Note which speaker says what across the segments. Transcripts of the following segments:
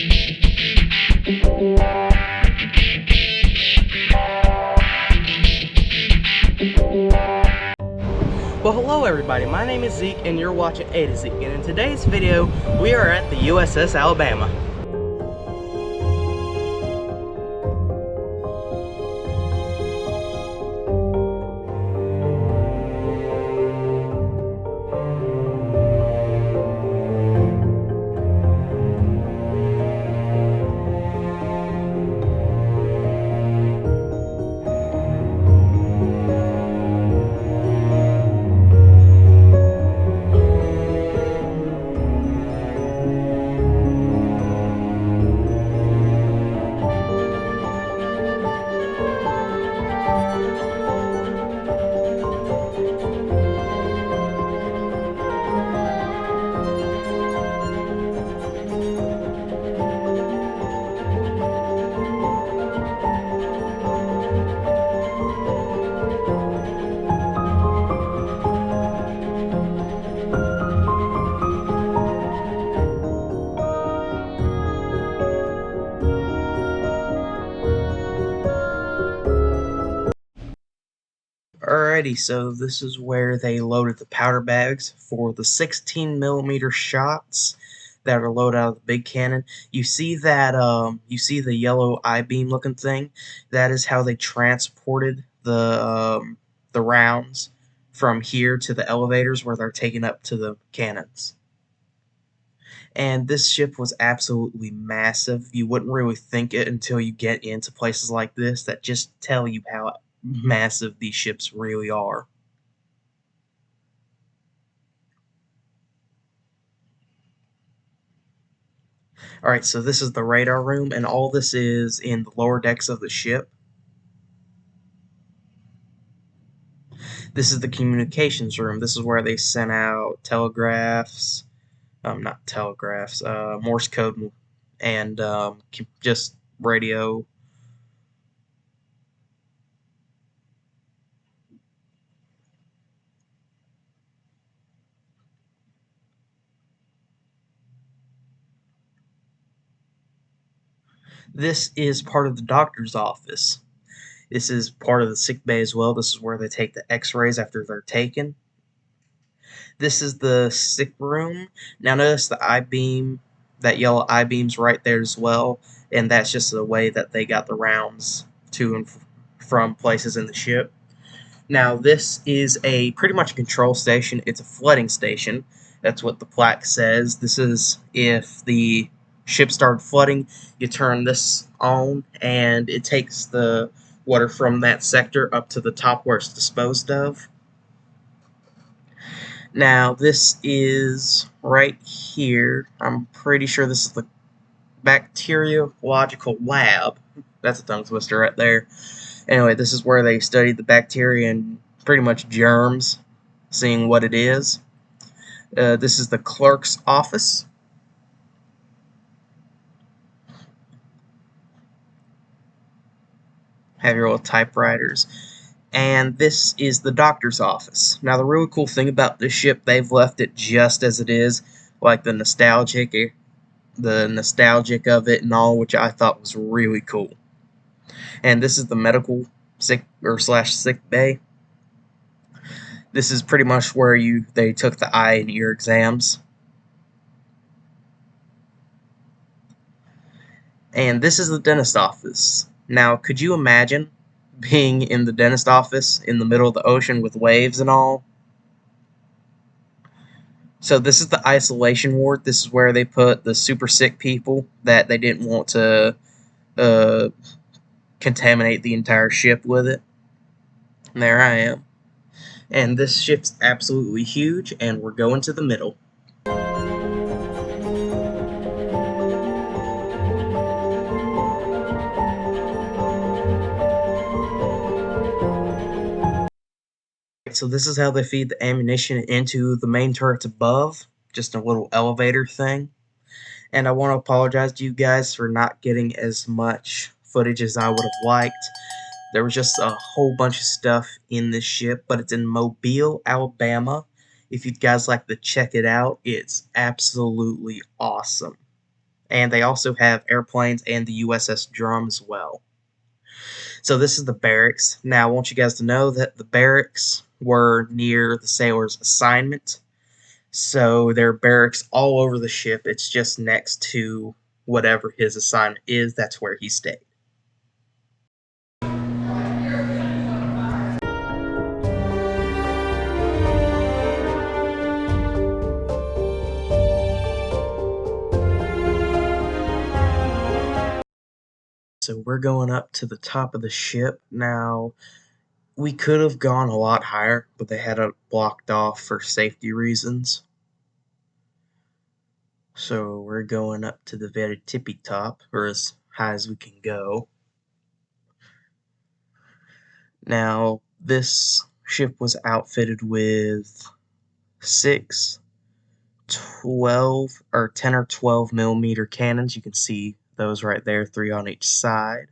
Speaker 1: Well, hello everybody, my name is Zeke and you're watching A to Zeke, and in today's video we are at the USS Alabama. Alrighty, so this is where they loaded the powder bags for the 16mm shots that are loaded out of the big cannon. You see that you see the yellow I-beam looking thing? That is how they transported the rounds from here to the elevators where they're taken up to the cannons. And this ship was absolutely massive. You wouldn't really think it until you get into places like this that just tell you how massive these ships really are. Alright, so this is the radar room, and all this is in the lower decks of the ship. This is the communications room. This is where they sent out telegraphs, not telegraphs, Morse code, and just radio. This is part of the doctor's office. This is part of the sick bay as well. This is where they take the x-rays after they're taken. This is the sick room. Now notice the I-beam, that yellow I-beam's right there as well, and that's just the way that they got the rounds to and from places in the ship. Now this is a pretty much a control station. It's a flooding station. That's what the plaque says. This is if the ship started flooding, you turn this on and it takes the water from that sector up to the top where it's disposed of. Now this is right here. I'm pretty sure this is the bacteriological lab. That's a tongue twister right there. Anyway, this is where they studied the bacteria and pretty much germs, seeing what it is. This is the clerk's office. Have your little typewriters. And this is the doctor's office. Now, the really cool thing about this ship, they've left it just as it is, like the nostalgic of it and all, which I thought was really cool. And this is the medical sick bay. This is pretty much where they took the eye and ear exams. And this is the dentist office. Now, could you imagine being in the dentist office in the middle of the ocean with waves and all? So this is the isolation ward. This is where they put the super sick people that they didn't want to contaminate the entire ship with it. And there I am. And this ship's absolutely huge, and we're going to the middle. So this is how they feed the ammunition into the main turrets above, just a little elevator thing. And I want to apologize to you guys for not getting as much footage as I would have liked. There was just a whole bunch of stuff in this ship, but it's in Mobile, Alabama. If you guys like to check it out, it's absolutely awesome. And they also have airplanes and the USS Drum as well. So this is the barracks. Now I want you guys to know that the barracks were near the sailor's assignment. So there are barracks all over the ship. It's just next to whatever his assignment is. That's where he stayed. So we're going up to the top of the ship. Now, we could have gone a lot higher, but they had it blocked off for safety reasons. So we're going up to the very tippy top, or as high as we can go. Now, this ship was outfitted with 6, 12, or 10 or 12 millimeter cannons. You can see those right there, 3 on each side.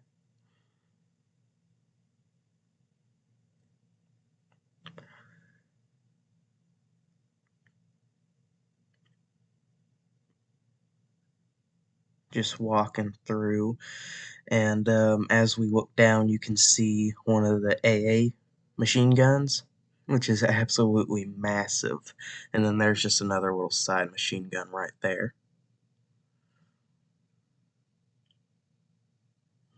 Speaker 1: Just walking through, and as we look down, you can see one of the AA machine guns, which is absolutely massive. And then there's just another little side machine gun right there.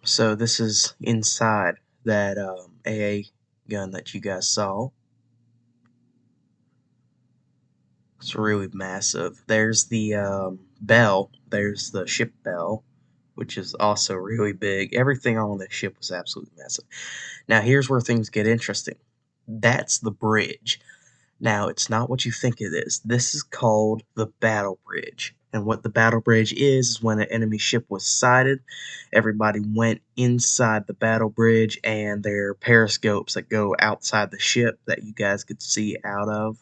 Speaker 1: So this is inside that AA gun that you guys saw. It's really massive. There's the bell. There's the ship bell, which is also really big. Everything on the ship was absolutely massive. Now here's where things get interesting. That's the bridge. Now, it's not what you think it is. This is called the battle bridge. And what the battle bridge is when an enemy ship was sighted, everybody went inside the battle bridge, and there are periscopes that go outside the ship that you guys could see out of.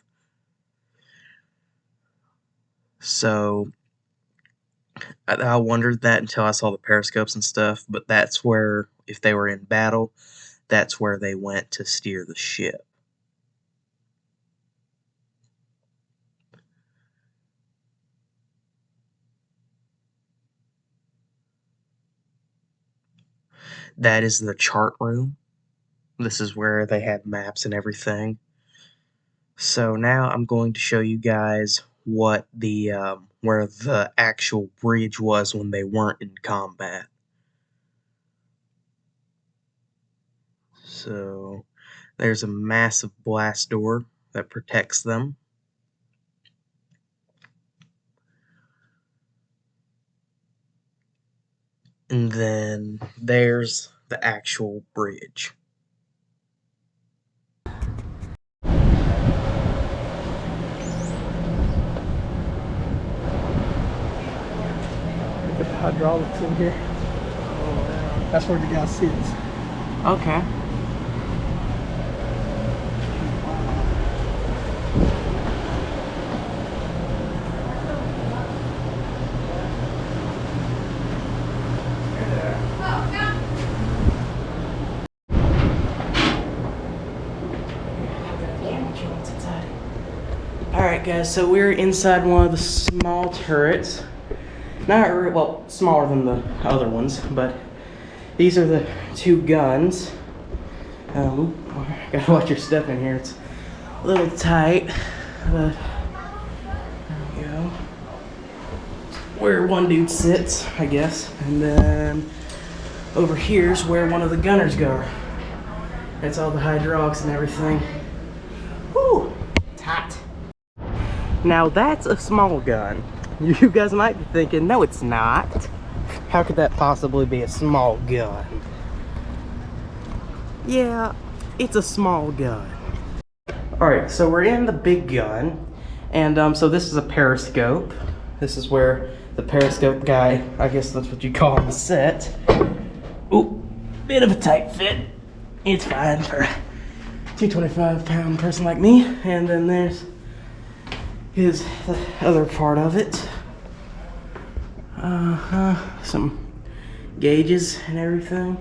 Speaker 1: So I wondered that until I saw the periscopes and stuff, but that's where, if they were in battle, that's where they went to steer the ship. That is the chart room. This is where they had maps and everything. So now I'm going to show you guys what the where the actual bridge was when they weren't in combat. So there's a massive blast door that protects them. And then there's the actual bridge.
Speaker 2: The hydraulics in here. That's where the guy sits.
Speaker 1: Okay. Alright guys, so we're inside one of the small turrets. Not well, smaller than the other ones, but these are the 2 guns. Gotta watch your step in here, it's a little tight, but there we go. Where one dude sits, I guess, and then over here's where one of the gunners go. That's all the hydraulics and everything. Whew, it's hot. Now that's a small gun. You guys might be thinking, no it's not. How could that possibly be a small gun? Yeah, it's a small gun. Alright, so we're in the big gun. And so this is a periscope. This is where the periscope guy, I guess that's what you call him, set. Ooh, bit of a tight fit. It's fine for a 225-pound person like me. And then there's the other part of it. Some gauges and everything.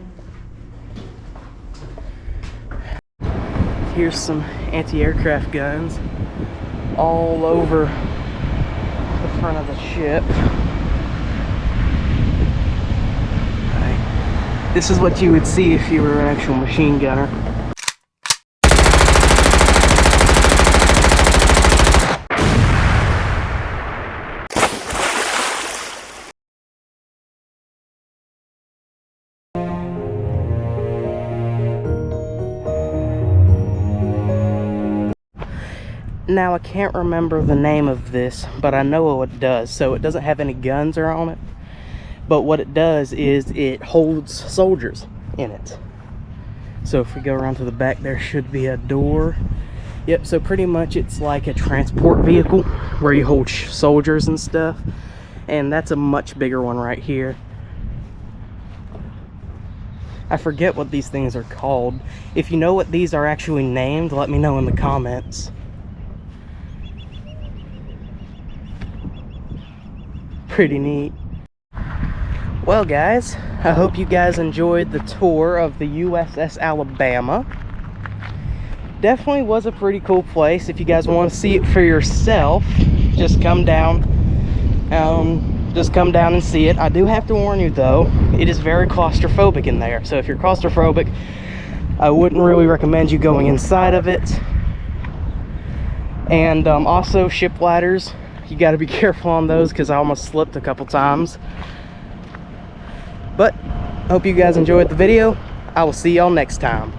Speaker 1: Here's some anti-aircraft guns all over the front of the ship.
Speaker 2: This is what you would see if you were an actual machine gunner. Now, I can't remember the name of this, but I know what it does. So it doesn't have any guns on it, but what it does is it holds soldiers in it. So if we go around to the back, there should be a door. Yep, so pretty much it's like a transport vehicle where you hold soldiers and stuff. And that's a much bigger one right here. I forget what these things are called. If you know what these are actually named, let me know in the comments. Pretty neat. Well guys, I hope you guys enjoyed the tour of the USS Alabama. Definitely was a pretty cool place. If you guys want to see it for yourself, just come down and see it. I do have to warn you though, it is very claustrophobic in there. So if you're claustrophobic, I wouldn't really recommend you going inside of it. And also ship ladders, you got to be careful on those because I almost slipped a couple times. But hope you guys enjoyed the video. I will see y'all next time.